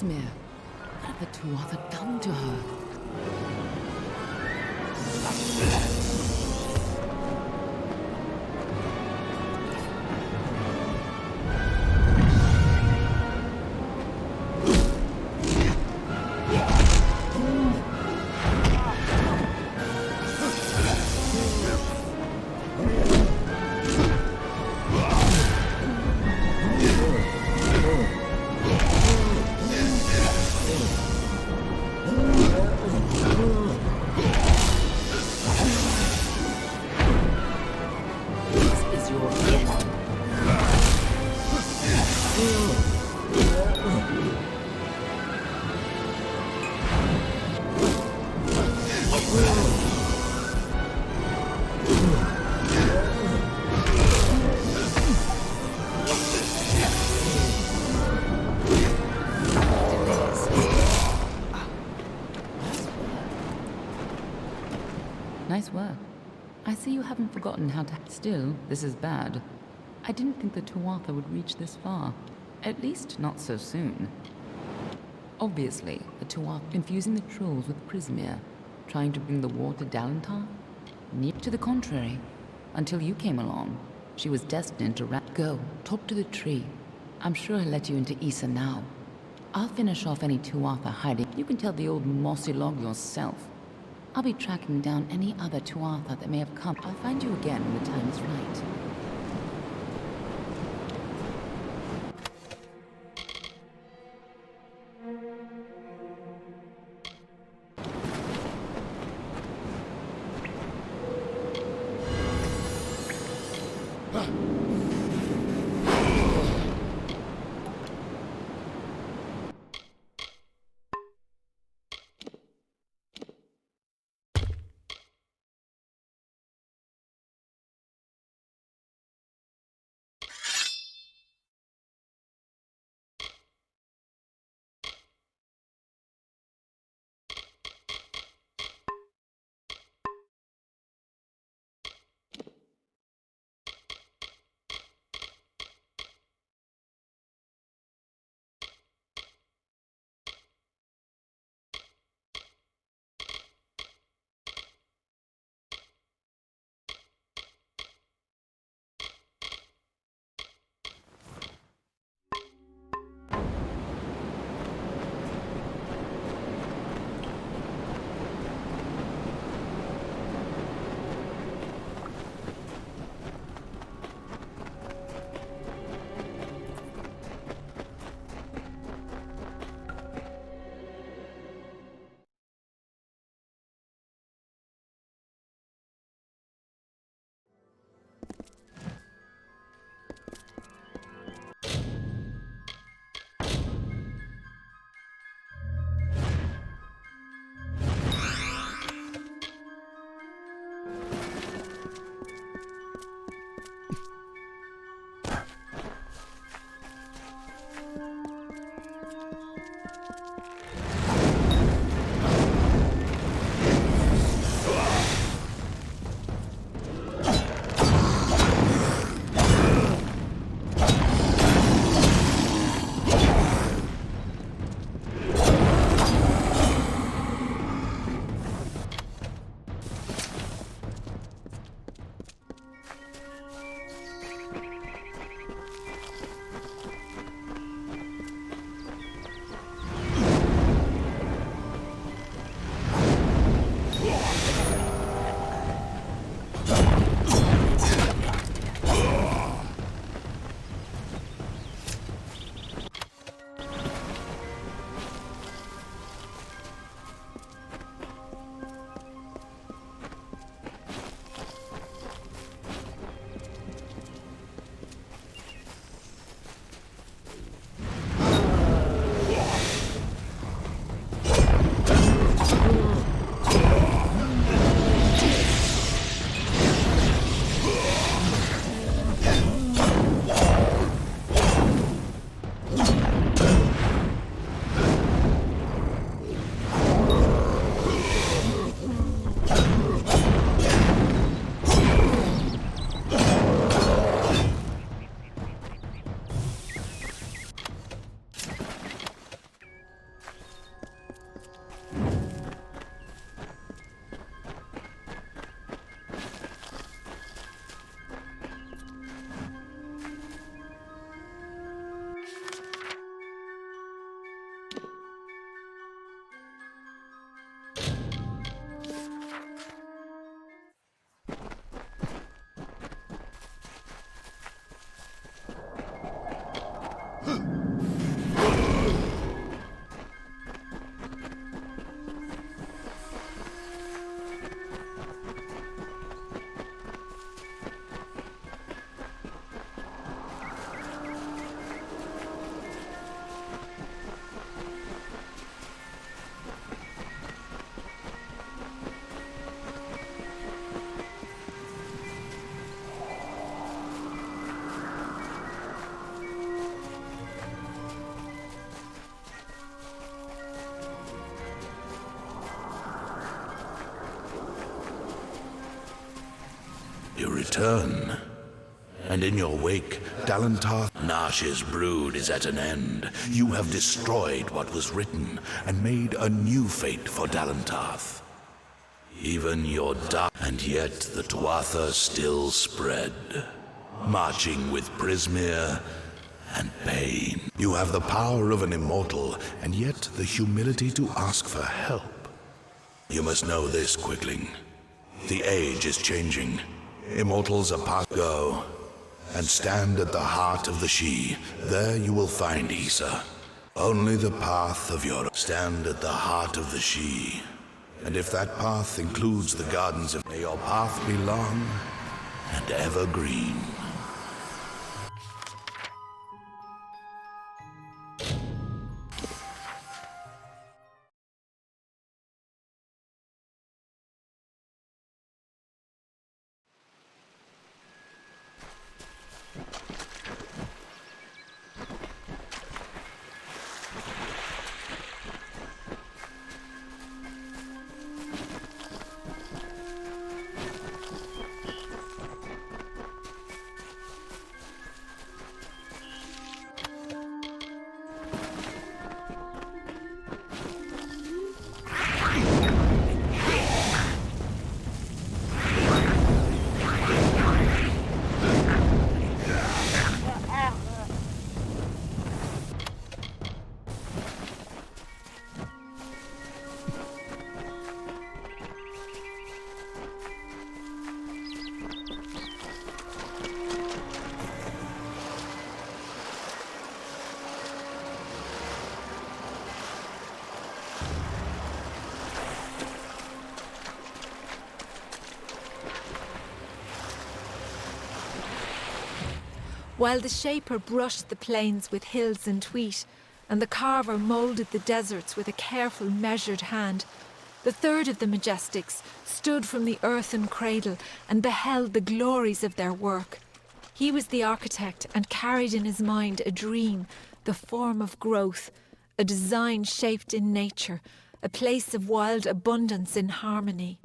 Prismere. What have the Tuatha done to her? Nice work. I see you haven't forgotten how to... Still, this is bad. I didn't think the Tuatha would reach this far. At least not so soon. Obviously, the Tuatha confusing the trolls with Prismere, trying to bring the war to Dalentar? To the contrary. Until you came along, she was destined to Go, talk to the tree. I'm sure he'll let you into Issa now. I'll finish off any Tuatha hiding. You can tell the old mossy log yourself. I'll be tracking down any other Tuatha that may have come. I'll find you again when the time is right. You return, and in your wake, Dalantarth, Gnarsh's brood is at an end. You have destroyed what was written, and made a new fate for Dalantarth. Even your dark, and yet the Tuatha still spread, marching with Prismere and pain. You have the power of an immortal, and yet the humility to ask for help. You must know this, Quickling. The age is changing. Immortals are past go, and stand at the heart of the She. There you will find Issa. Only the path of your stand at the heart of the She. And if that path includes the gardens of, may your path be long and evergreen. While the Shaper brushed the plains with hills and wheat, and the Carver moulded the deserts with a careful, measured hand, the third of the Majestics stood from the earthen cradle and beheld the glories of their work. He was the architect and carried in his mind a dream, the form of growth, a design shaped in nature, a place of wild abundance in harmony.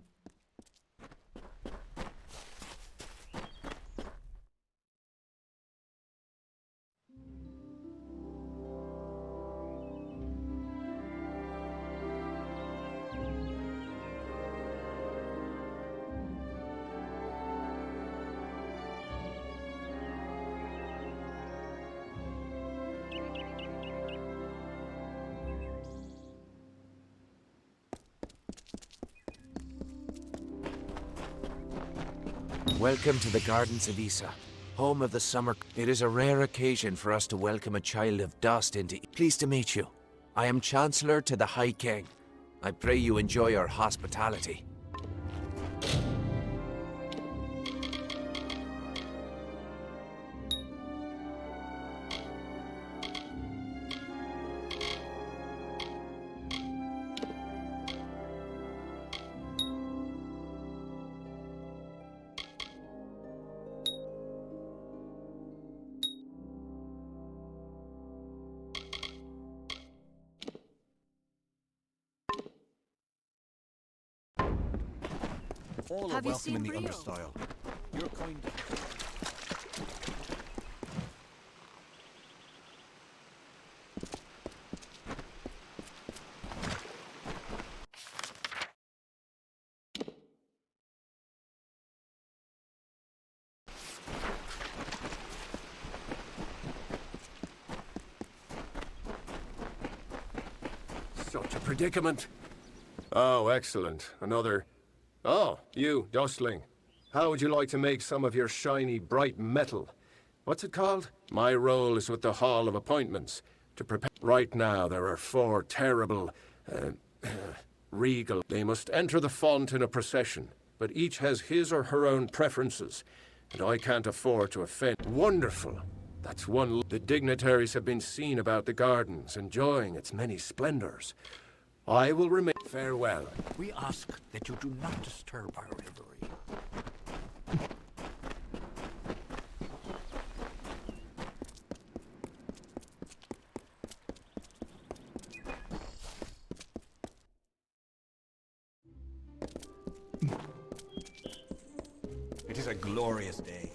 Welcome to the Gardens of Issa, home of the summer. It is a rare occasion for us to welcome a child of dust into... Pleased to meet you. I am Chancellor to the High King. I pray you enjoy our hospitality. All are welcome in the understyle. Your kind. Such a predicament. Oh, excellent. Another... Oh, you, Dustling. How would you like to make some of your shiny, bright metal? What's it called? My role is with the Hall of Appointments. To prepare... Right now, there are 4 terrible... regal... They must enter the font in a procession, but each has his or her own preferences, and I can't afford to offend. Wonderful! That's one... The dignitaries have been seen about the gardens, enjoying its many splendors. I will remain... Farewell. We ask that you do not disturb our reverie. It is a glorious day.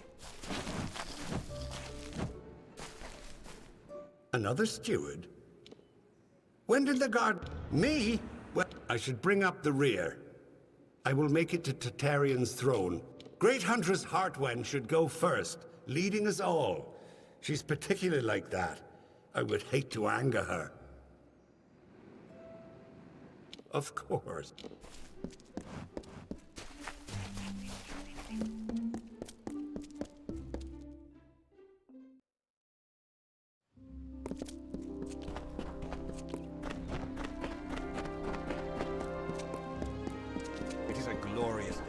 Another steward? When did the guard... Me? Well, I should bring up the rear. I will make it to Tartaryon's throne. Great Huntress Heartwen should go first, leading us all. She's particularly like that. I would hate to anger her. Of course. It is a glorious day.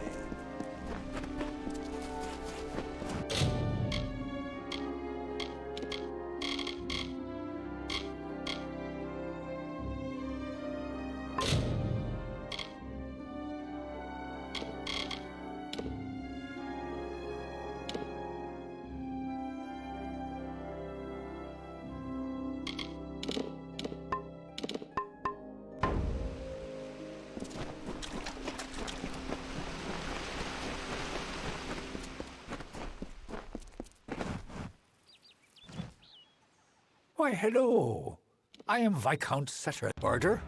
Why, hello. I am Viscount Setter. Order?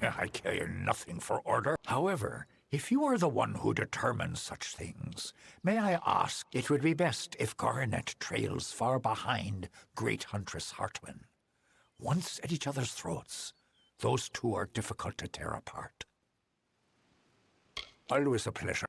I care nothing for order. However, if you are the one who determines such things, may I ask, it would be best if Garnet trails far behind Great Huntress Heartwen. Once at each other's throats, those two are difficult to tear apart. Always a pleasure.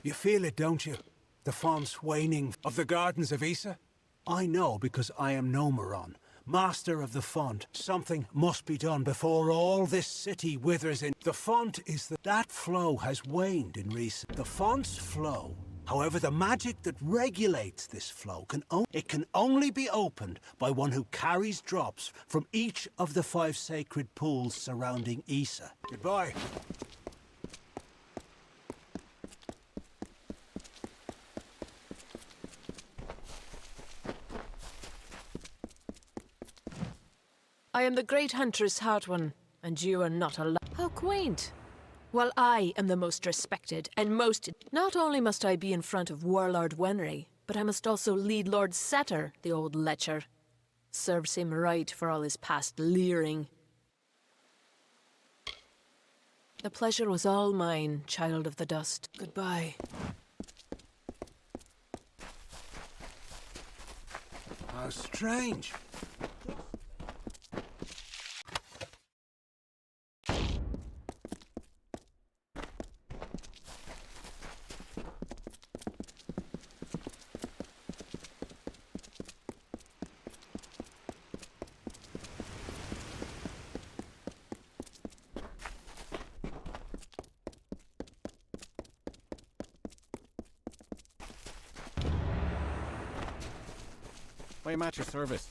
You feel it, don't you? The fond's waning of the gardens of Issa? I know because I am Nomeron, master of the font. Something must be done before all this city withers in. The font is that flow has waned in recent. The font's flow. However, the magic that regulates this flow can only be opened by one who carries drops from each of the 5 sacred pools surrounding Issa. Goodbye. I am the Great Huntress Heartwen, and you are not alive. How quaint! Well, I am the most respected and most... Not only must I be in front of Warlord Wenry, but I must also lead Lord Setter, the old lecher. Serves him right for all his past leering. The pleasure was all mine, child of the dust. Goodbye. How strange. I am at your service.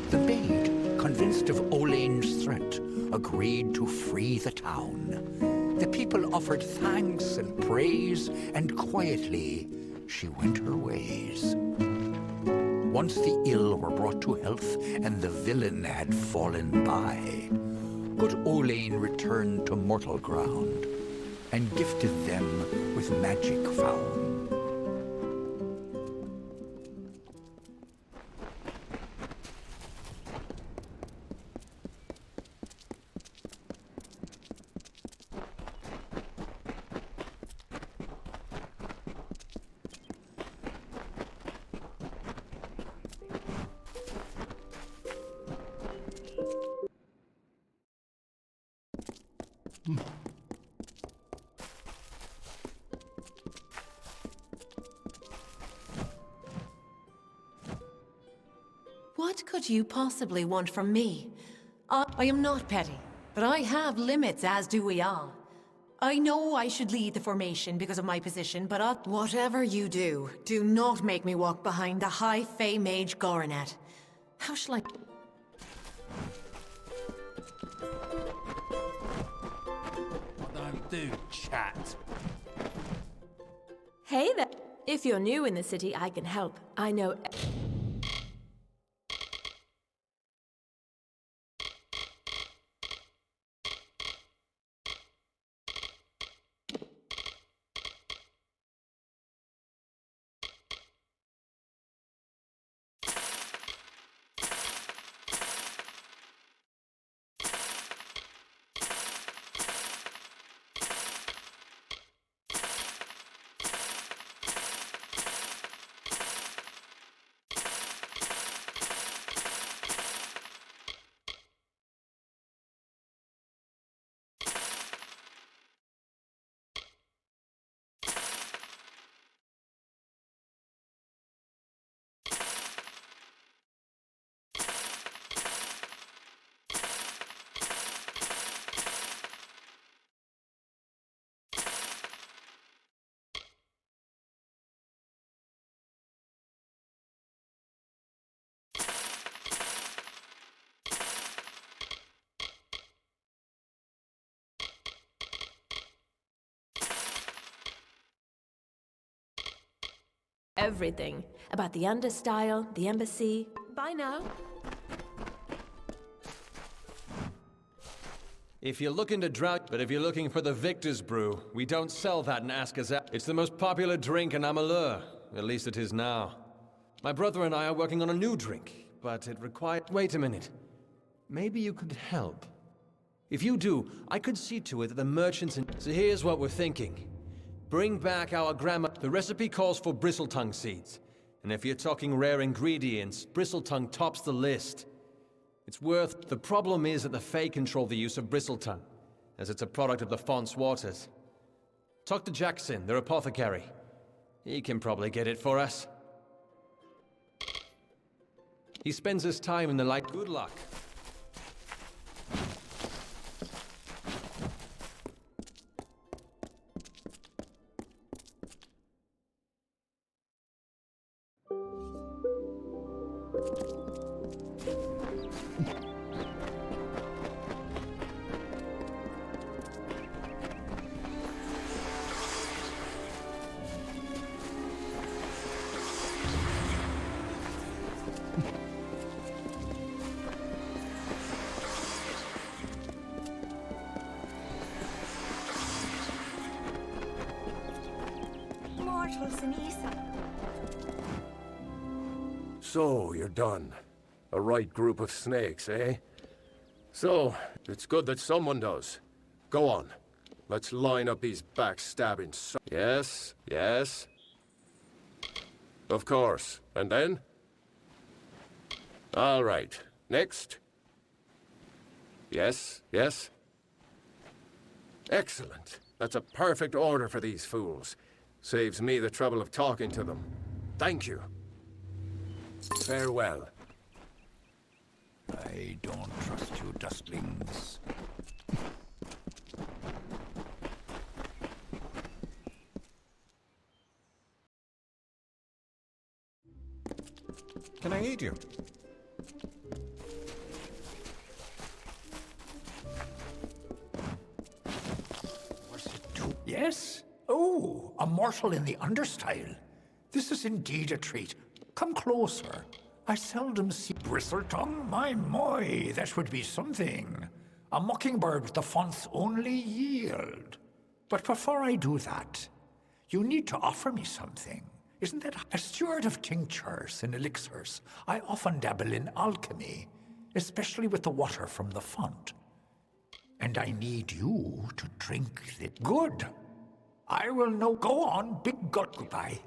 The maid, convinced of Olane's threat, agreed to free the town. The people offered thanks and praise, and quietly she went her ways. Once the ill were brought to health, and the villain had fallen by, good Olane returned to mortal ground, and gifted them with magic found. could you possibly want from me? I am not petty, but I have limits, as do we all. I know I should lead the formation because of my position, but whatever you do, do not make me walk behind the high Fey Mage Goronet. How shall I... Don't do, chat. Hey there. If you're new in the city, I can help. I know... everything about the understyle, the embassy. Bye now. If you're looking to drown, but if you're looking for the Victor's Brew, we don't sell that in Askazet. It's the most popular drink in Amalur. At least it is now. My brother and I are working on a new drink, but it requires... Wait a minute. Maybe you could help. If you do, I could see to it that the merchants... So here's what we're thinking. Bring back our grandma. The recipe calls for bristletongue seeds. And if you're talking rare ingredients, bristletongue tops the list. It's worth... The problem is that the Fae control the use of bristletongue, as it's a product of the Font's waters. Talk to Jackson, their apothecary. He can probably get it for us. He spends his time in the light. Good luck. So, you're done. A right group of snakes, eh? So, it's good that someone does. Go on. Let's line up these backstabbing Yes, yes. Of course. And then? All right. Next. Yes, yes. Excellent. That's a perfect order for these fools. Saves me the trouble of talking to them. Thank you. Farewell. I don't trust you, dustlings. Can I aid you? Was it too... Yes? Oh, a mortal in the understyle. This is indeed a treat. Come closer. I seldom see bristletongue. My, that would be something. A mockingbird with the Font's only yield. But before I do that, you need to offer me something. Isn't that a steward of tinctures and elixirs? I often dabble in alchemy, especially with the water from the font. And I need you to drink it. Good. I will know. Go on, big goodbye.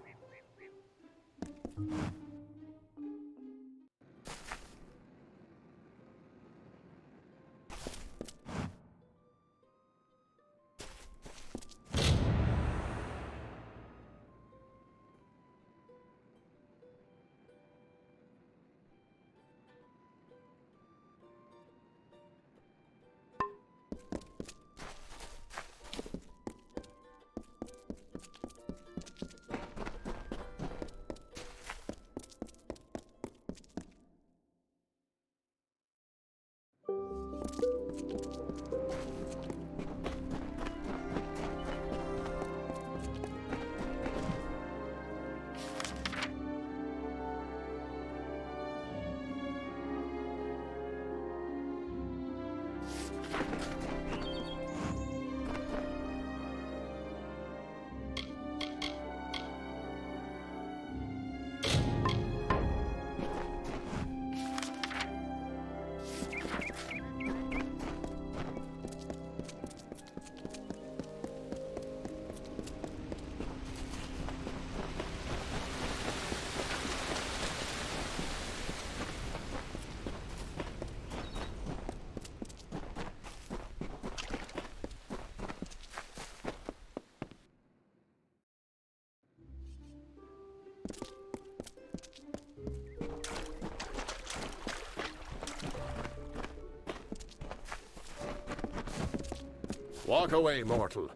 Walk away, mortal.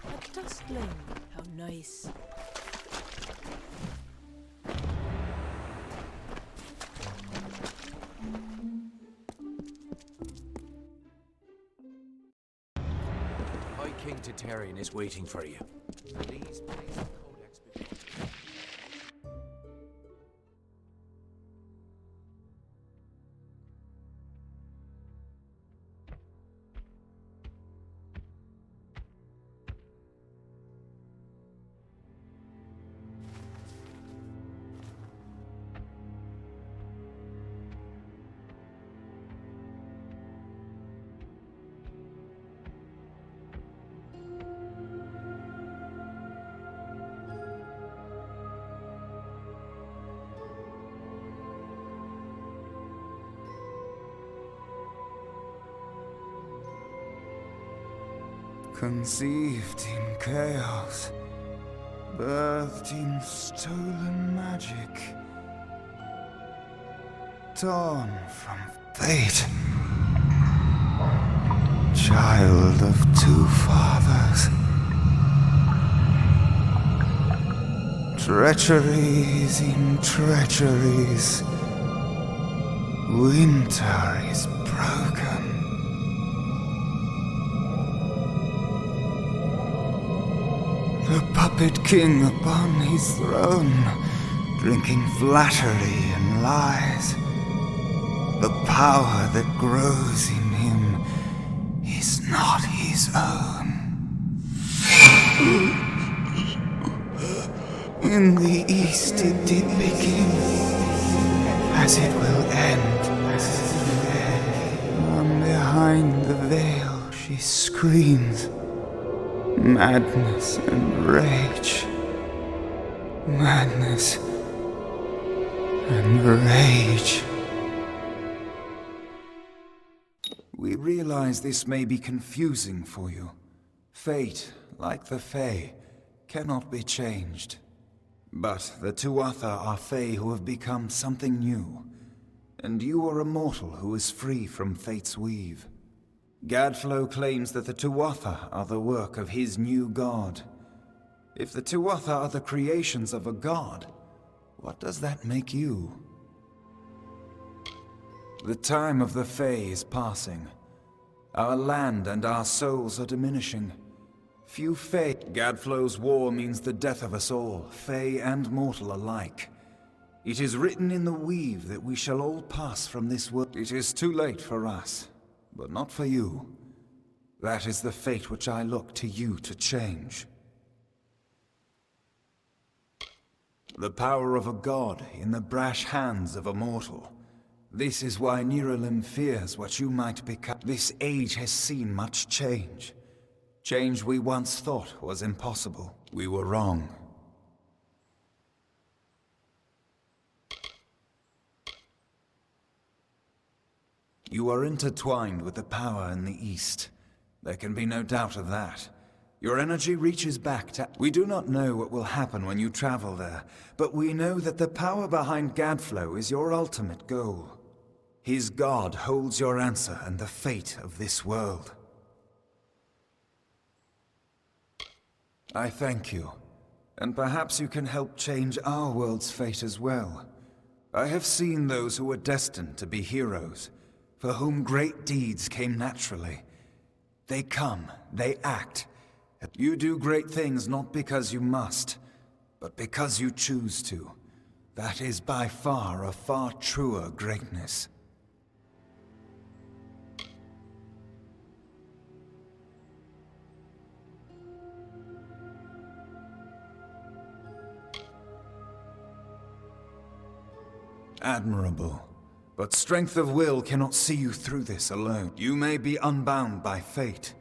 A dustling. How nice. High King Tatarian is waiting for you. Please place the codex before you. Conceived in chaos, birthed in stolen magic, torn from fate, child of two fathers, treacheries in treacheries, winter is broken. The puppet king upon his throne, drinking flattery and lies. The power that grows in him is not his own. In the east it did begin, as it will end. From behind the veil she screams. Madness and rage. Madness and rage. We realize this may be confusing for you. Fate, like the Fae, cannot be changed. But the Tuatha are Fae who have become something new. And you are a mortal who is free from Fate's weave. Gadflow claims that the Tuatha are the work of his new god. If the Tuatha are the creations of a god, what does that make you? The time of the Fae is passing. Our land and our souls are diminishing. Few Fae. Gadflow's war means the death of us all, Fae and mortal alike. It is written in the weave that we shall all pass from this world. It is too late for us. But not for you. That is the fate which I look to you to change. The power of a god in the brash hands of a mortal. This is why Niralim fears what you might become. This age has seen much change. Change we once thought was impossible. We were wrong. You are intertwined with the power in the East. There can be no doubt of that. Your energy reaches back to... We do not know what will happen when you travel there, but we know that the power behind Gadflow is your ultimate goal. His god holds your answer and the fate of this world. I thank you, and perhaps you can help change our world's fate as well. I have seen those who were destined to be heroes, for whom great deeds came naturally. They come, they act. You do great things not because you must, but because you choose to. That is by far a far truer greatness. Admirable. But strength of will cannot see you through this alone. You may be unbound by fate,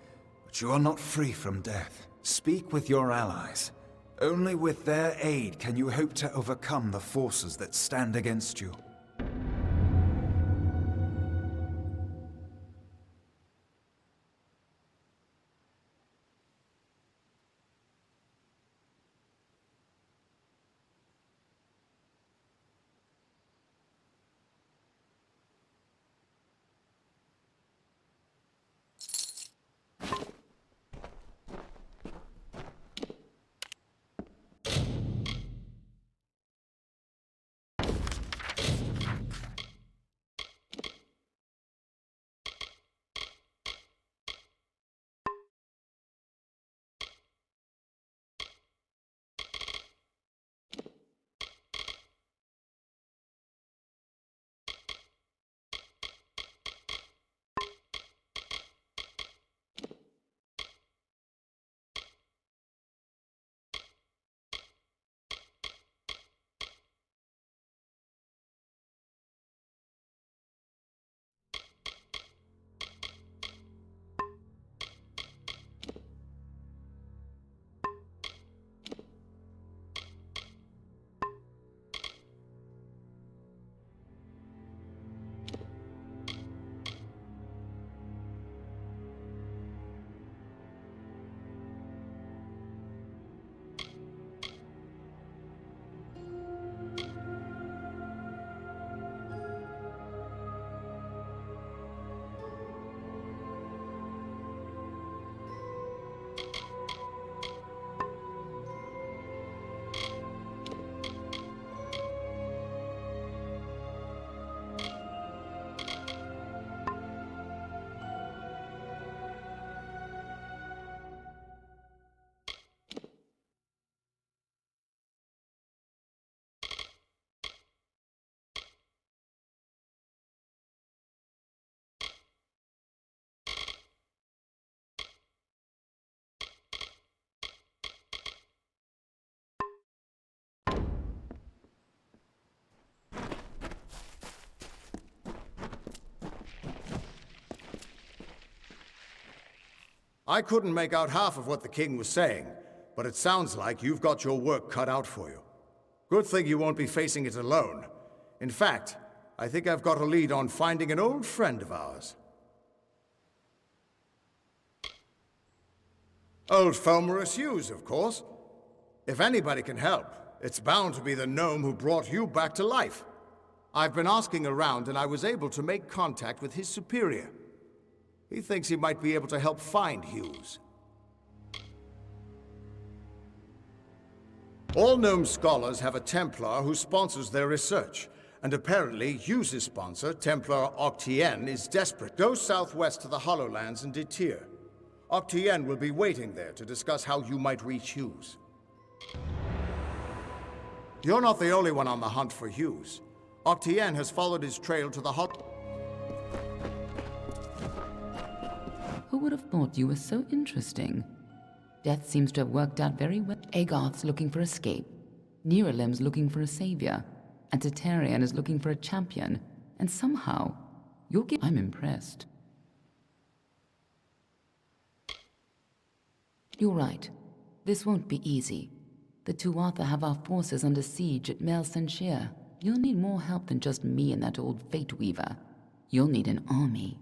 but you are not free from death. Speak with your allies. Only with their aid can you hope to overcome the forces that stand against you. I couldn't make out half of what the king was saying, but it sounds like you've got your work cut out for you. Good thing you won't be facing it alone. In fact, I think I've got a lead on finding an old friend of ours. Old Fomorous Hughes, of course. If anybody can help, it's bound to be the gnome who brought you back to life. I've been asking around and I was able to make contact with his superior. He thinks he might be able to help find Hughes. All gnome scholars have a Templar who sponsors their research, and apparently Hughes' sponsor, Templar Octien, is desperate. Go southwest to the Hollowlands and Detir. Octien will be waiting there to discuss how you might reach Hughes. You're not the only one on the hunt for Hughes. Octien has followed his trail to the Who would have thought you were so interesting? Death seems to have worked out very well. Agarth's looking for escape. Neuralim's looking for a savior. And Tatarian is looking for a champion. And somehow, I'm impressed. You're right. This won't be easy. The Tuatha have our forces under siege at Mel Senshir. You'll need more help than just me and that old Fate Weaver. You'll need an army.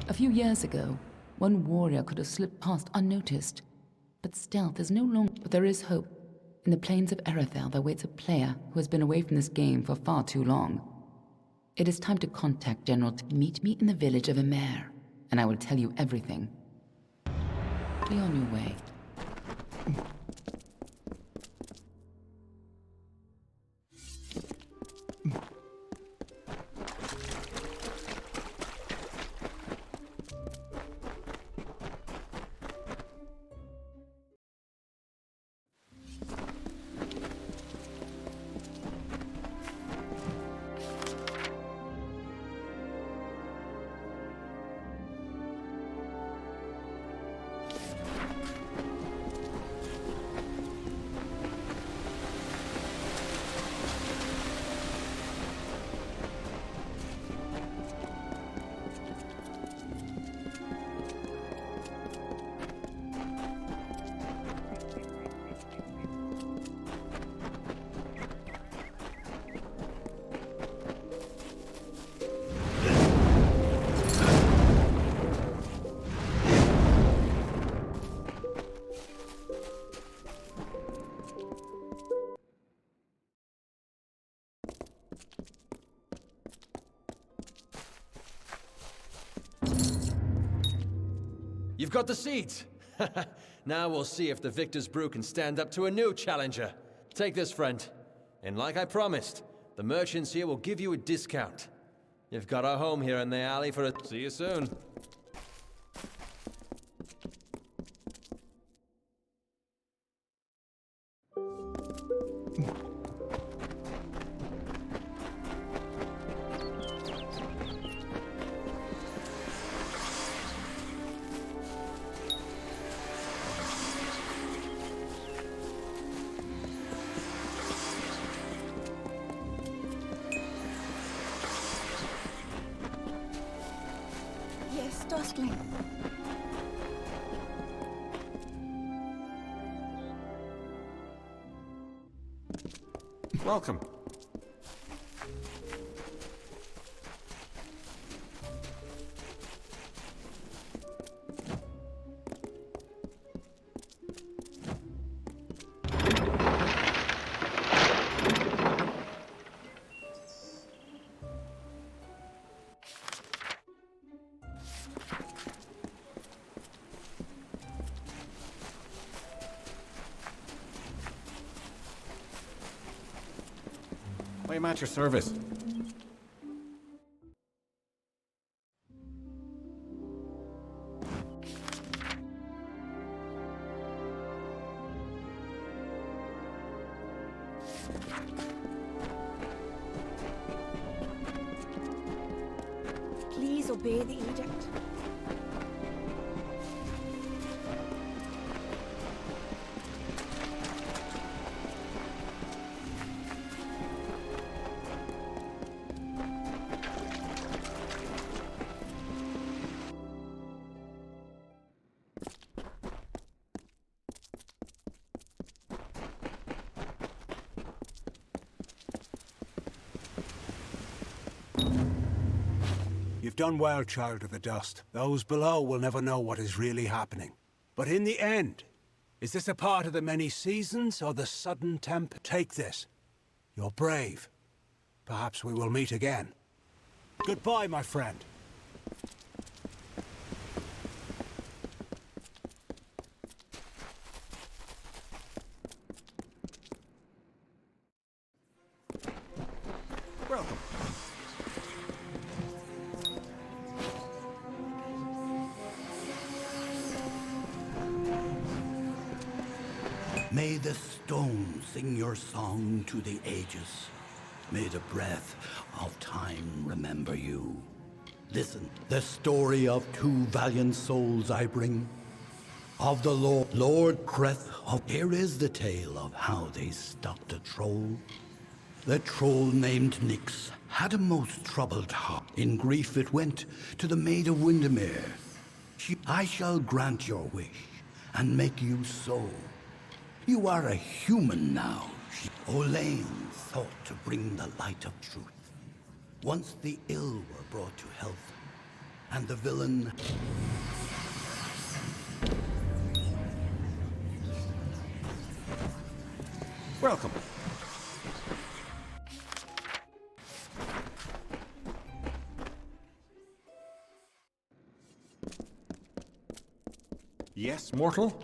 A few years ago, one warrior could have slipped past unnoticed. But stealth is no longer... But there is hope. In the plains of Erethel, there waits a player who has been away from this game for far too long. It is time to contact General... Meet me in the village of Emer, and I will tell you everything. Be on your way. You've got the seeds! Now we'll see if the victor's brew can stand up to a new challenger. Take this, friend. And like I promised, the merchants here will give you a discount. You've got a home here in the alley for a... See you soon. Yes, Dostling. Welcome. I am at your service. Please obey the edict. You've done well, Child of the Dust. Those below will never know what is really happening. But in the end, is this a part of the many seasons or the sudden temp? Take this. You're brave. Perhaps we will meet again. Goodbye, my friend. Welcome. May the stone sing your song to the ages. May the breath of time remember you. Listen, the story of two valiant souls I bring. Of the Lord Creth of... Here is the tale of how they stopped a troll. The troll named Nyx had a most troubled heart. In grief it went to the Maid of Windermere. I shall grant your wish and make you so. You are a human now. Olaine thought to bring the light of truth. Once the ill were brought to health, and the villain... Welcome. Yes, mortal?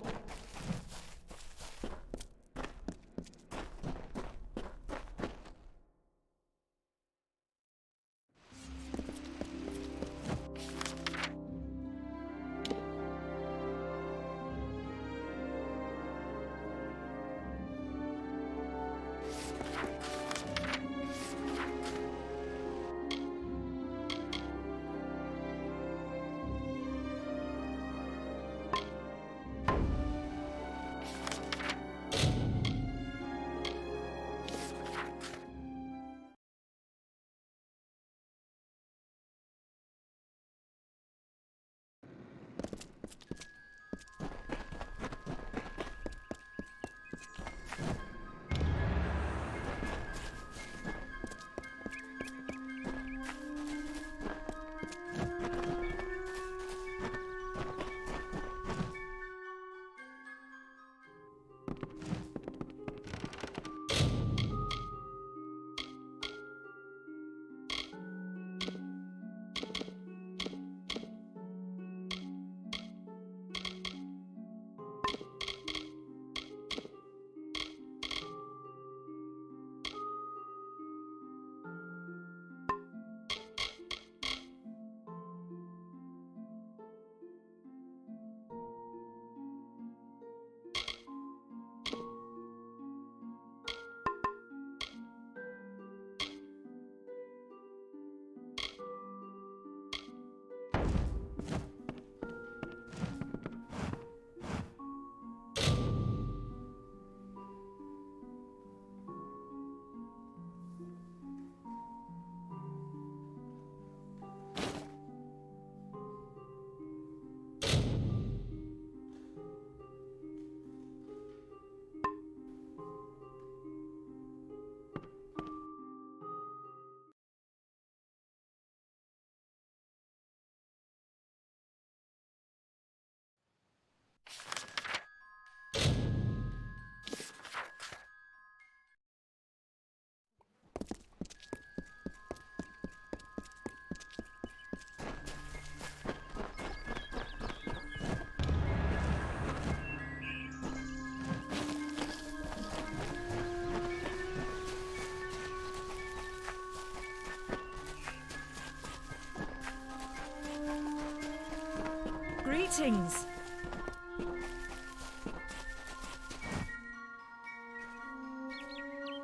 Greetings.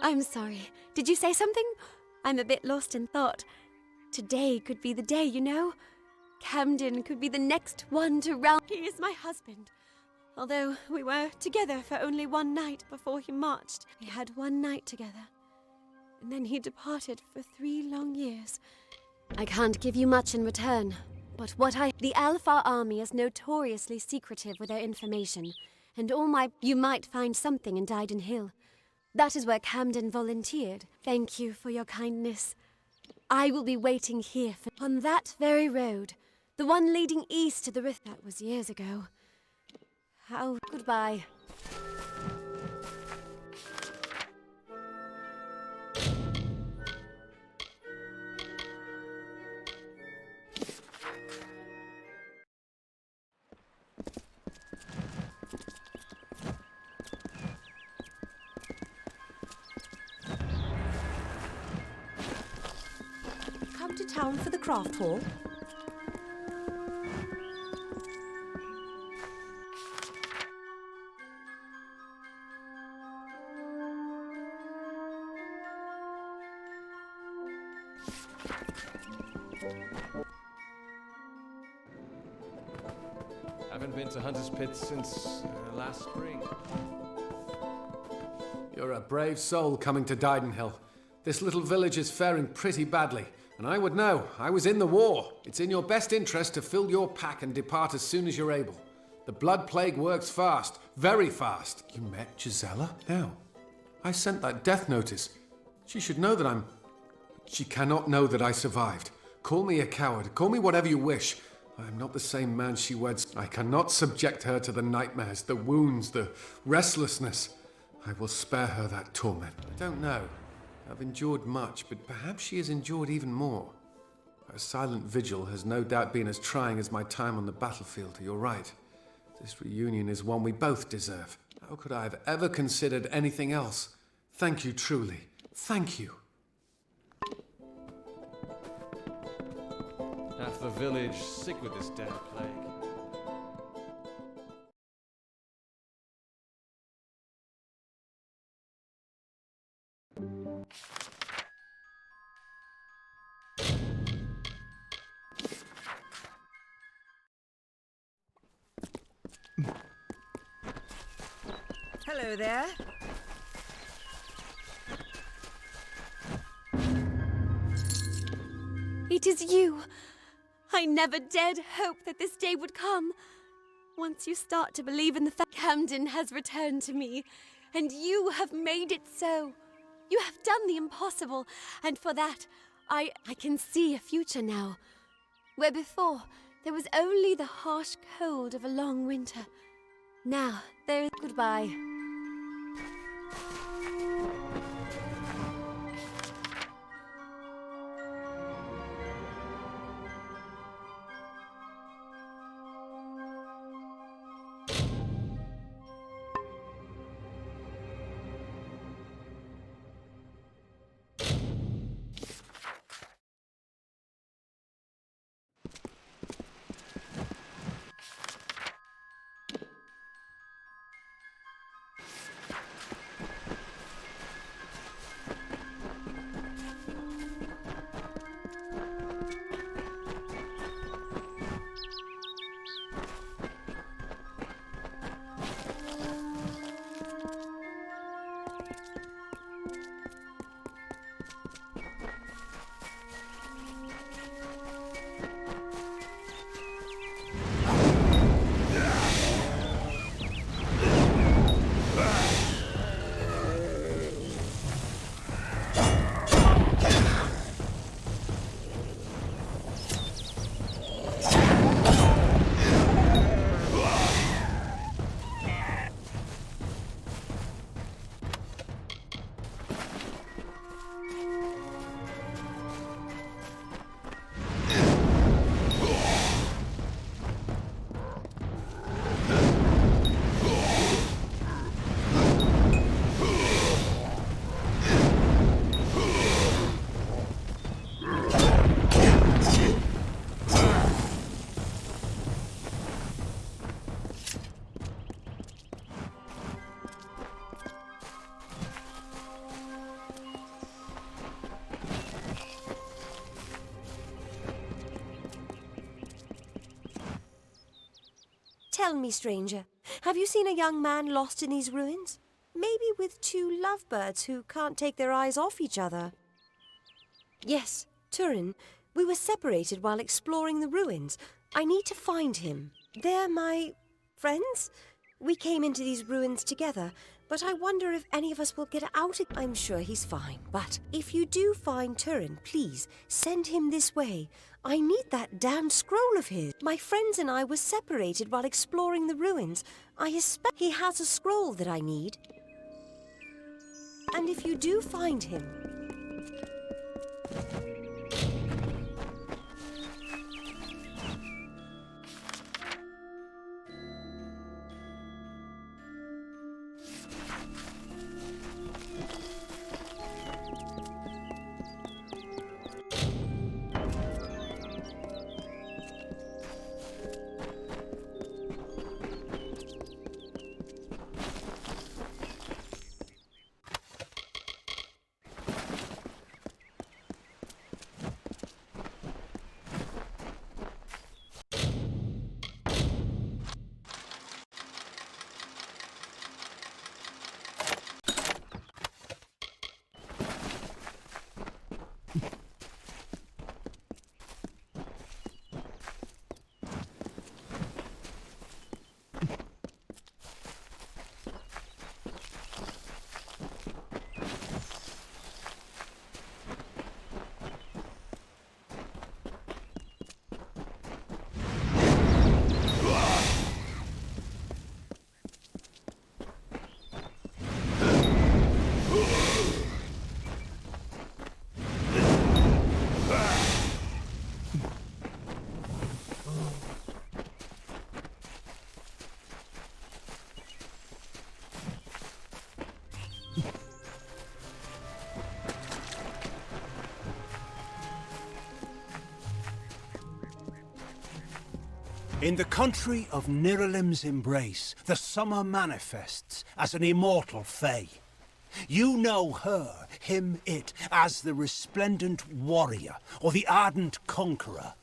I'm sorry. Did you say something? I'm a bit lost in thought. Today could be the day, you know? Camden could be the next one to round. He is my husband. Although we were together for only one night before he marched. We had one night together. And then he departed for 3 long years. I can't give you much in return. But the Alpha Army is notoriously secretive with their information. And you might find something in Dyden Hill. That is where Camden volunteered. Thank you for your kindness. I will be waiting here on that very road. The one leading east to the rift. That was years ago. Goodbye. Come to town for the craft hall? Haven't been to Hunter's Pit since last spring. You're a brave soul coming to Dydenhill. This little village is faring pretty badly, and I would know. I was in the war. It's in your best interest to fill your pack and depart as soon as you're able. The blood plague works fast, very fast. You met Gisela? How? I sent that death notice. She should know that She cannot know that I survived. Call me a coward, call me whatever you wish. I am not the same man she weds. I cannot subject her to the nightmares, the wounds, the restlessness. I will spare her that torment. I don't know. I've endured much, but perhaps she has endured even more. Her silent vigil has no doubt been as trying as my time on the battlefield. You're right. This reunion is one we both deserve. How could I have ever considered anything else? Thank you, truly. Thank you. Half the village sick with this damn plague. Hello there. It is you. I never dared hope that this day would come. Once you start to believe in the fact Camden has returned to me, and you have made it so. You have done the impossible, and for that, I can see a future now. Where before, there was only the harsh cold of a long winter. Now, there is goodbye. Tell me, stranger, have you seen a young man lost in these ruins? Maybe with two lovebirds who can't take their eyes off each other. Yes, Turin. We were separated while exploring the ruins. I need to find him. They're my friends? We came into these ruins together, but I wonder if any of us will get out. I'm sure he's fine, but if you do find Turin, please send him this way. I need that damn scroll of his. My friends and I were separated while exploring the ruins. I expect he has a scroll that I need. And if you do find him... In the country of Niralim's embrace, the summer manifests as an immortal fae. You know her, him, it, as the resplendent warrior, or the ardent conqueror.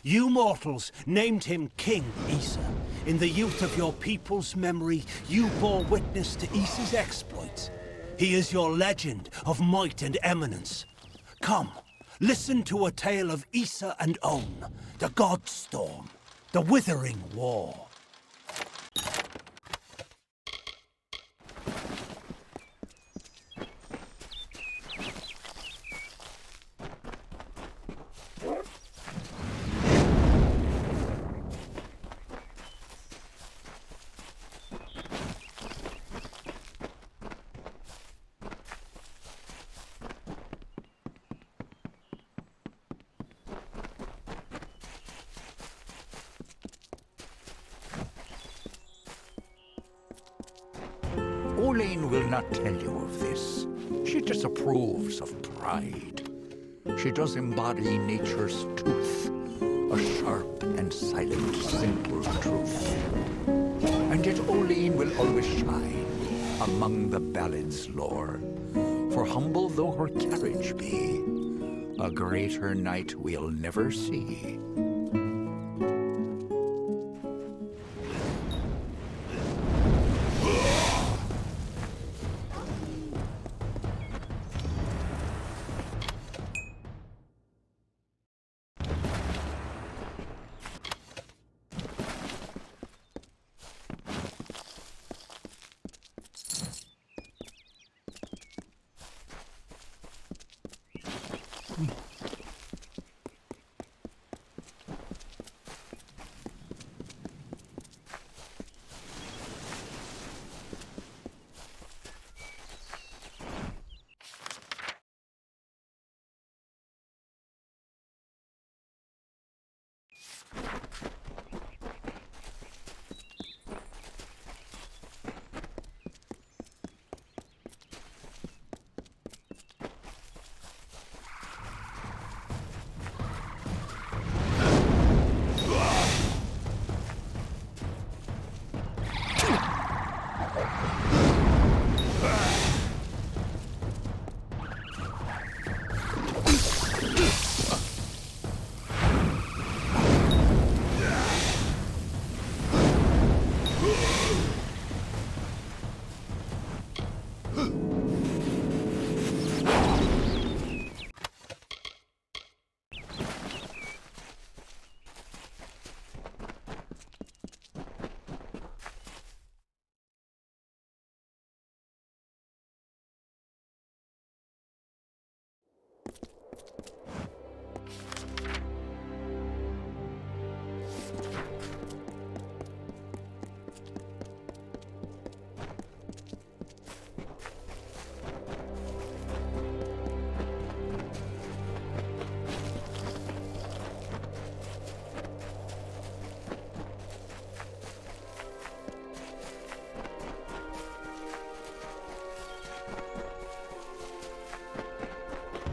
You mortals named him King Issa. In the youth of your people's memory, you bore witness to Issa's exploits. He is your legend of might and eminence. Come, listen to a tale of Issa and On, the God Storm. The Withering War. Olaine will not tell you of this. She disapproves of pride. She does embody nature's tooth, a sharp and silent, simple truth. And yet Olaine will always shine among the ballad's lore. For humble though her carriage be, a greater knight we'll never see.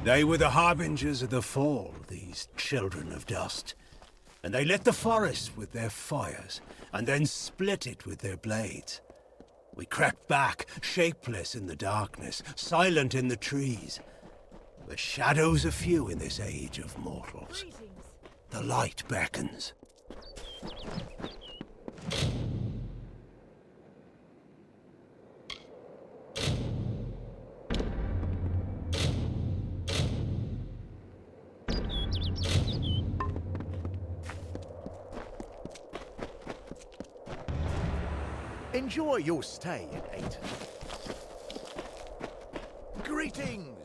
They were the harbingers of the fall, these children of dust. And they lit the forest with their fires, and then split it with their blades. We crept back, shapeless in the darkness, silent in the trees. The shadows are few in this age of mortals. The light beckons. Enjoy your stay at 8. Greetings!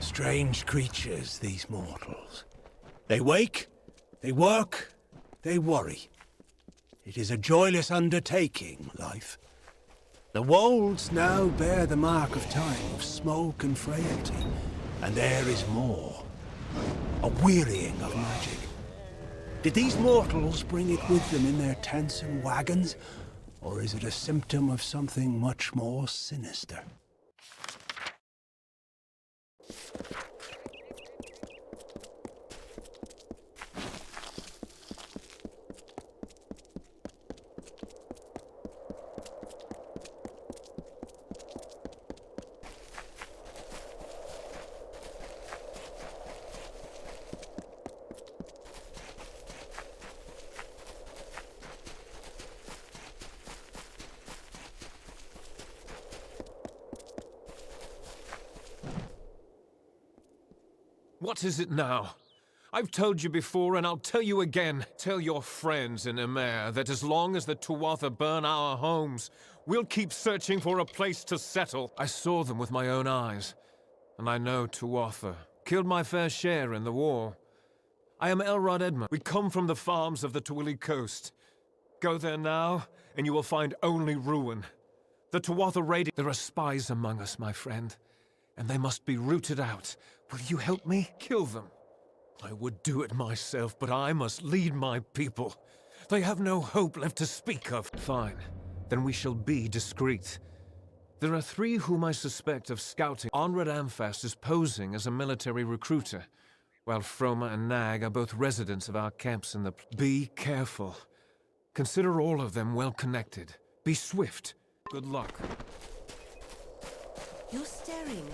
Strange creatures, these mortals. They wake, they work, they worry. It is a joyless undertaking, life. The wolds now bear the mark of time, of smoke and frailty. And there is more. A wearying of magic. Did these mortals bring it with them in their tents and wagons? Or is it a symptom of something much more sinister? What is it now? I've told you before, and I'll tell you again. Tell your friends in Emer that as long as the Tuatha burn our homes, we'll keep searching for a place to settle. I saw them with my own eyes, and I know Tuatha killed my fair share in the war. I am Elrod Edmund. We come from the farms of the Twilly coast. Go there now, and you will find only ruin. The Tuatha raiding. There are spies among us, my friend, and they must be rooted out. Will you help me? Kill them. I would do it myself, but I must lead my people. They have no hope left to speak of. Fine. Then we shall be discreet. There are 3 whom I suspect of scouting. Onrad Amfast is posing as a military recruiter, while Froma and Nag are both residents of our camps in the... Be careful. Consider all of them well connected. Be swift. Good luck. You're staring.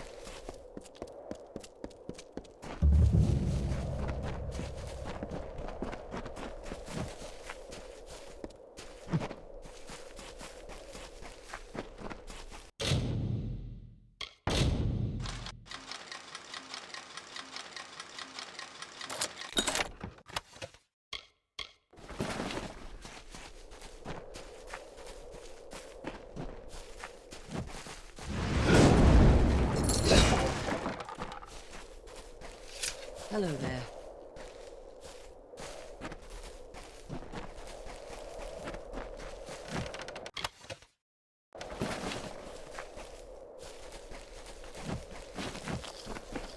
Hello there.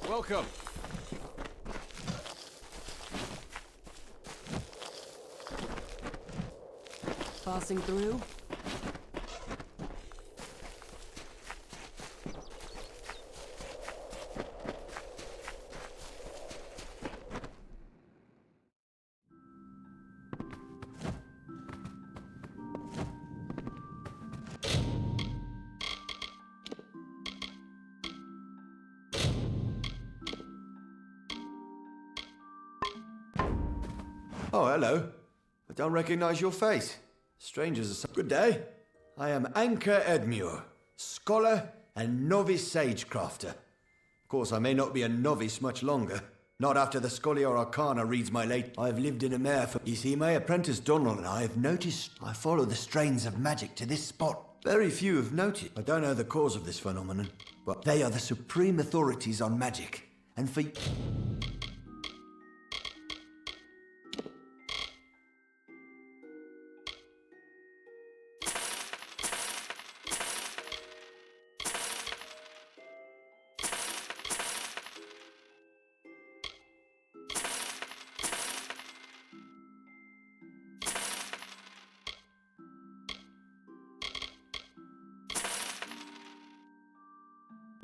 Welcome. Passing through? Oh, hello. I don't recognize your face. Strangers are so... Good day. I am Anchor Edmure, scholar and novice sagecrafter. Of course, I may not be a novice much longer. Not after the Scholiar Arcana reads my late... I've lived in a mare for... You see, my apprentice Donald and I have noticed I follow the strains of magic to this spot. Very few have noticed. I don't know the cause of this phenomenon, but they are the supreme authorities on magic. And for...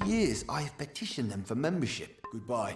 years, I have petitioned them for membership. Goodbye.